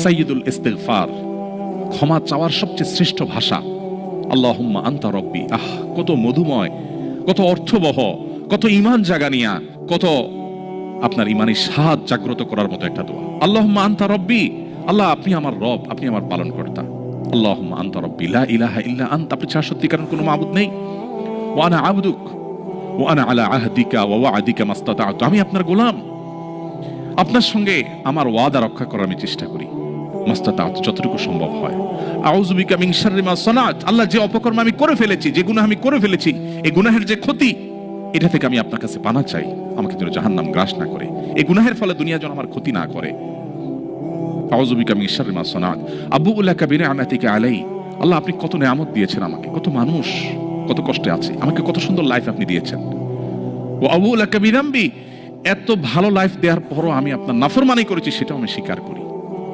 সাইয়্যিদুল ইস্তিগফার, ক্ষমা চাওয়ার সবচেয়ে শ্রেষ্ঠ ভাষা। আল্লাহুম্মা আনতা রব্বি। কত মধুময়, কত অর্থবহ, কত ঈমান জাগানিয়া, কত আপনার ঈমানি স্বাদ জাগ্রত করার মতো একটা দোয়া। আল্লাহুম্মা আনতা রব্বি, আল্লাহ আপনি আমার রব, আপনি আমার পালনকর্তা। আল্লাহুম্মা আনতা রব্বি লা ইলাহা ইল্লা আনতা, আপনি ছাড়া সত্যিকারের কোনো মাবুদ নেই। ওয়া আনা আবদুক ওয়া আনা আলা আহদিকা ওয়া ওয়া'দিকা মাস্তাতা'তু, আমি আপনার গোলাম, আপনার সঙ্গে আমার ওয়াদা রক্ষা করার আমি চেষ্টা করি মাস্তাতা'তু, যতটুকু সম্ভব হয়। আউযু বিকা মিন শাররি মা সানাত, আল্লাহ যে অপকর্ম আমি করে ফেলেছি, যে গুনাহ আমি করে ফেলেছি, এই গুনাহের যে ক্ষতি, এটা থেকে আমি আপনার কাছে পানা চাই, আমাকে যেন জাহান্নাম গ্রাস না করে, এই গুনাহের ফলে দুনিয়া যেন আমার ক্ষতি না করে। আউযু বিকা মিন শাররি মা সানাত আবুউ লাকা বিনি'মাতিকা আলাই, আল্লাহ আপনি কত নেয়ামত দিয়েছেন আমাকে, কত মানুষ কত কষ্টে আছে, আমাকে কত সুন্দর লাইফ আপনি দিয়েছেন। ওয়া আবুউ লাকা বিযামবি, এত ভালো লাইফ দেওয়ার পরও আমি আপনার নাফরমানি করেছি, সেটাও আমি স্বীকার করি।